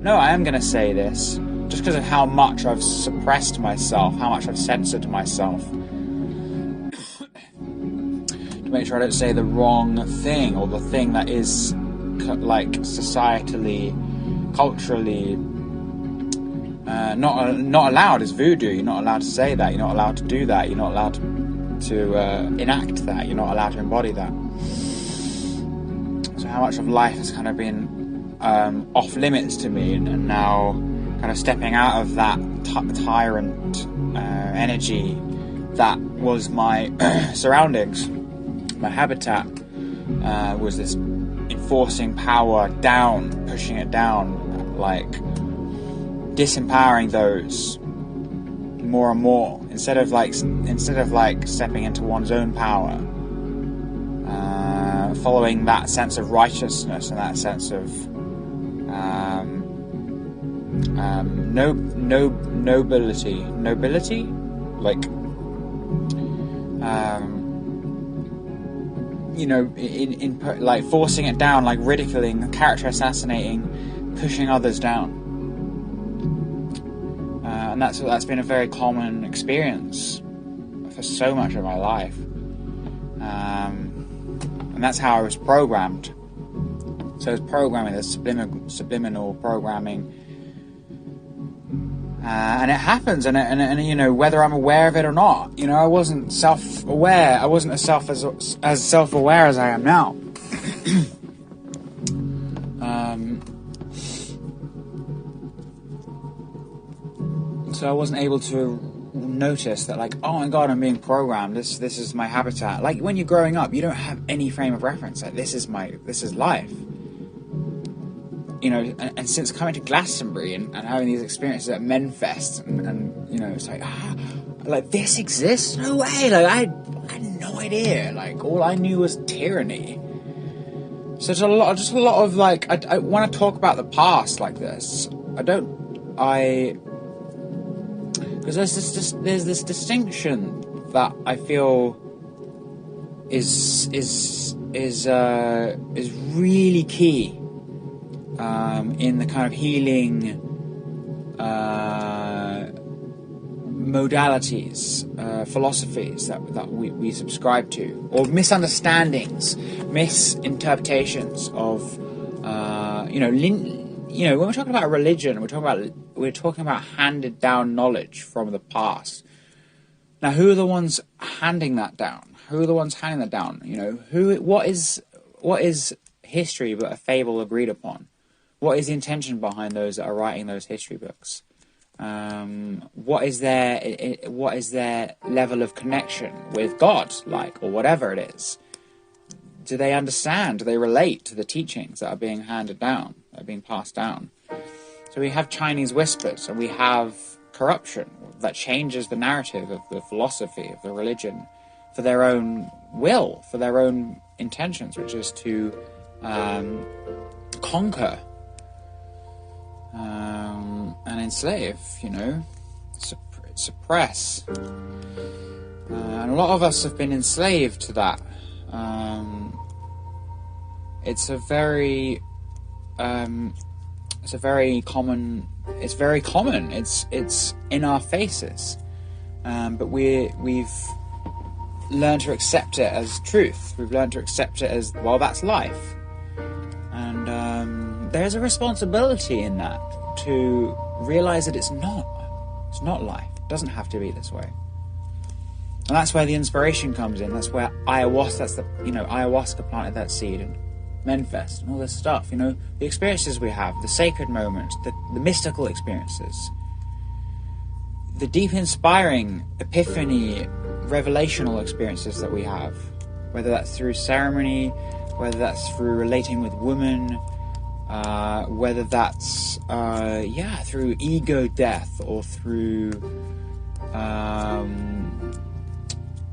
no, I am going to say this, just because of how much I've suppressed myself, how much I've censored myself, to make sure I don't say the wrong thing, or the thing that is, like, societally, culturally, not allowed is voodoo. You're not allowed to say that. You're not allowed to do that. You're not allowed to enact that. You're not allowed to embody that. So how much of life has kind of been off limits to me, and now kind of stepping out of that tyrant energy that was my surroundings, my habitat, was this enforcing power down, pushing it down, like disempowering those more and more, instead of like stepping into one's own power, following that sense of righteousness and that sense of nobility, like in like forcing it down, like ridiculing, character assassinating, pushing others down. And that's been a very common experience for so much of my life, and that's how I was programmed. So it's programming, there's subliminal programming, and it happens, and whether I'm aware of it or not, I wasn't self-aware. I wasn't as self-aware as I am now. So I wasn't able to notice that, like, oh my god, I'm being programmed. This is my habitat. Like when you're growing up, you don't have any frame of reference. Like this is life. And since coming to Glastonbury and having these experiences at Menfest, and it's like this exists? No way! Like I had no idea. Like all I knew was tyranny. So just a lot of like I want to talk about the past like this. Because there's this distinction that I feel is really key in the kind of healing modalities, philosophies that we subscribe to, or misunderstandings, misinterpretations of when we're talking about religion, we're talking about handed down knowledge from the past. Now, who are the ones handing that down? Who are the ones handing that down? What is history but a fable agreed upon? What is the intention behind those that are writing those history books? What is their level of connection with God, like, or whatever it is? Do they understand? Do they relate to the teachings that are being handed down, that are being passed down? So we have Chinese whispers, and we have corruption that changes the narrative of the philosophy, of the religion, for their own will, for their own intentions, which is to conquer and enslave, suppress. And a lot of us have been enslaved to that. It's very common. It's in our faces, but we've learned to accept it as truth. We've learned to accept it as, well, that's life, and there's a responsibility in that to realize that it's not life. It doesn't have to be this way. And that's where the inspiration comes in. That's where ayahuasca planted that seed, and Menfest and all this stuff. The experiences we have, the sacred moments, the mystical experiences, the deep inspiring epiphany, revelational experiences that we have, whether that's through ceremony, whether that's through relating with women, whether that's through ego death, or through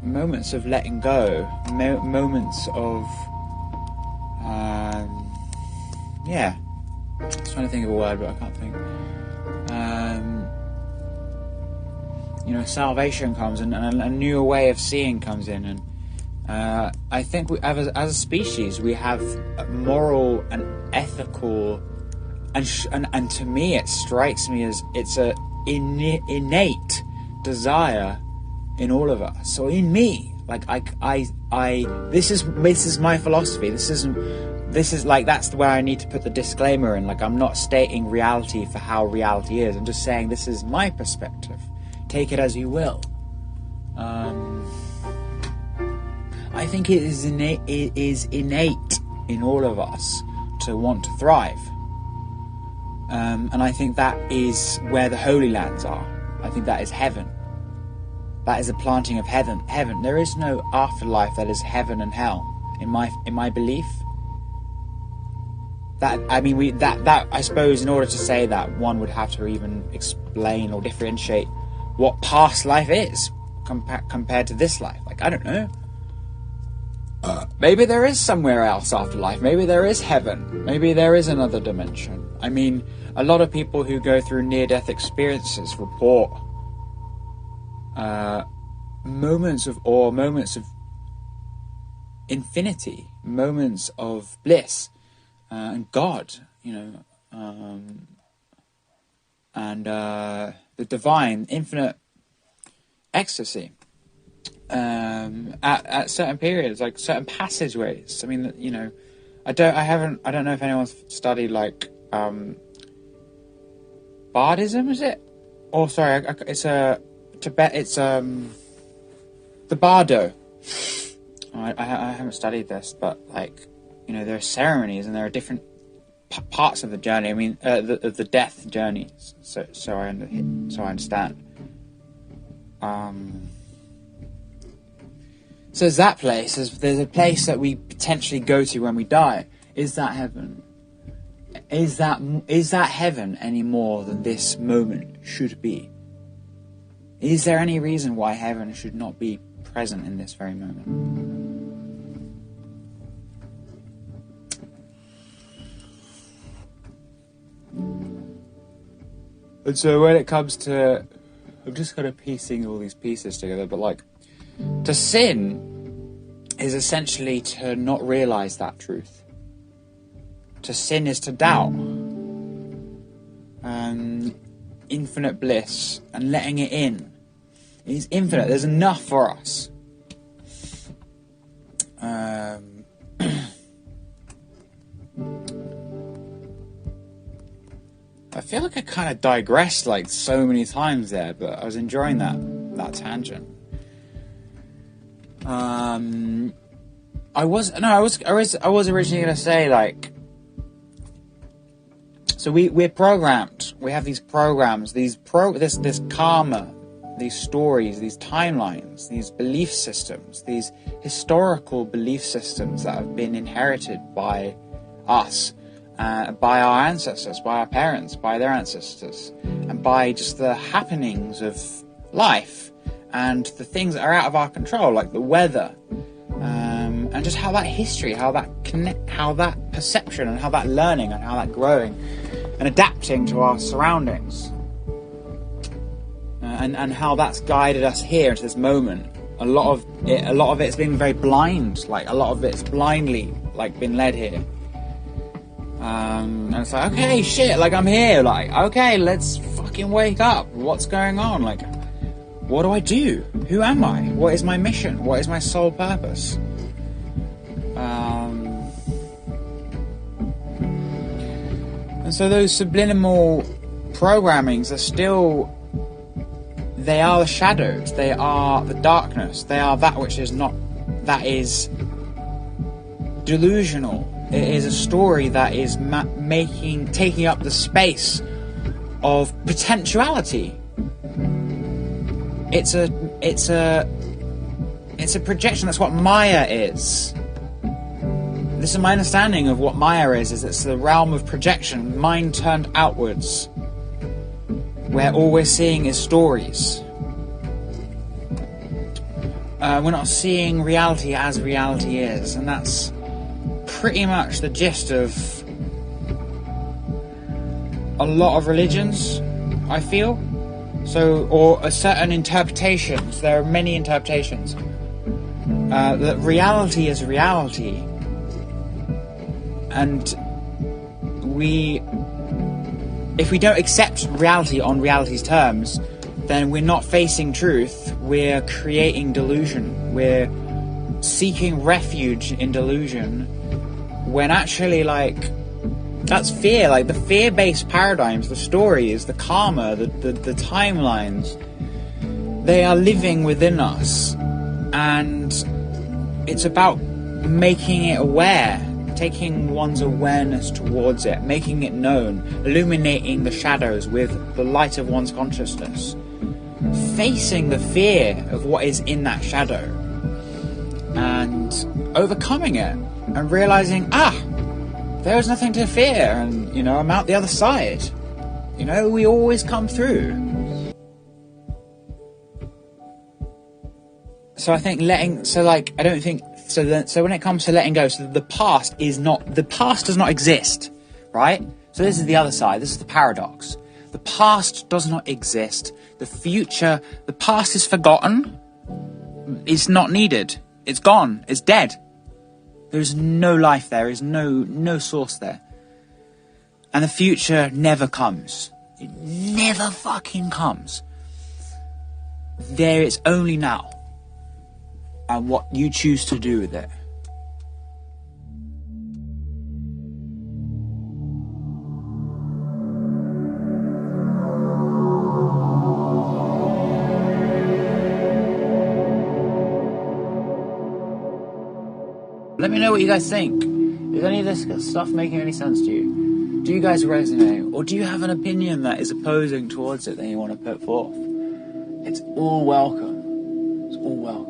moments of letting go, moments of I was trying to think of a word, but I can't think. Salvation comes, and a new way of seeing comes in, and I think as a species we have moral and ethical and to me it strikes me as it's a innate desire in all of us, or in me. Like this is my philosophy. This is like, that's where I need to put the disclaimer in. Like, I'm not stating reality for how reality is. I'm just saying this is my perspective. Take it as you will. I think it is innate in all of us to want to thrive. And I think that is where the Holy Lands are. I think that is heaven. That is the planting of heaven. There is no afterlife that is heaven and hell. In my belief. That I suppose in order to say that, one would have to even explain or differentiate what past life is compared to this life. Like, I don't know. Maybe there is somewhere else after life. Maybe there is heaven. Maybe there is another dimension. I mean, a lot of people who go through near-death experiences report moments of awe, moments of infinity, moments of bliss, and God, and the divine, infinite ecstasy. At certain periods, like certain passageways. I mean, I don't know if anyone's studied like Bardism, is it? Oh, sorry, it's a Tibet. It's the Bardo. I haven't studied this, but like, there are ceremonies and there are different parts of the journey. I mean, the death journey. So I understand. So there's that place. There's a place that we potentially go to when we die. Is that heaven? Is that heaven any more than this moment should be? Is there any reason why heaven should not be present in this very moment? And so when it comes to, I'm just kind of piecing all these pieces together, but like, to sin is essentially to not realize that truth. To sin is to doubt infinite bliss and letting it in. It is infinite. There's enough for us. I feel like I kind of digressed like so many times there, but I was enjoying that tangent. I was originally going to say, like, so we're programmed. We have these programs, this karma, these stories, these timelines, these belief systems, these historical belief systems that have been inherited by us, by our ancestors, by our parents, by their ancestors, and by just the happenings of life and the things that are out of our control, like the weather, and just how that history, how that perception, and how that learning, and how that growing and adapting to our surroundings, and how that's guided us here into this moment. A lot of it's been very blind, like a lot of it's blindly like been led here. And it's like, okay, shit, like I'm here, like, okay, let's fucking wake up. What's going on? Like, what do I do? Who am I? What is my mission? What is my sole purpose? And so those subliminal programmings are still, they are the shadows, they are the darkness, they are that which is not, that is delusional. It is a story that is taking up the space of potentiality. It's a projection. That's what Maya is. This is my understanding of what Maya is it's the realm of projection, mind turned outwards, where all we're seeing is stories. We're not seeing reality as reality is, and that's pretty much the gist of a lot of religions, I feel. So, or a certain interpretations. There are many interpretations. That reality is reality, and we if we don't accept reality on reality's terms, then we're not facing truth, we're creating delusion, we're seeking refuge in delusion, when actually, like, that's fear. Like, the fear-based paradigms, the stories, the karma, the timelines, they are living within us, and it's about making it aware, taking one's awareness towards it, making it known, illuminating the shadows with the light of one's consciousness, facing the fear of what is in that shadow, and overcoming it, and realizing, there is nothing to fear, and, you know, I'm out the other side. You know, we always come through. So I think so when it comes to letting go, so the past does not exist, right? So this is the other side, this is the paradox. The past does not exist. The past is forgotten. It's not needed. It's gone. It's dead. There's no life there. There's no source there. And the future never comes. It never fucking comes. There it's only now. And what you choose to do with it. Let me know what you guys think. Is any of this stuff making any sense to you? Do you guys resonate? Or do you have an opinion that is opposing towards it that you want to put forth? It's all welcome. It's all welcome.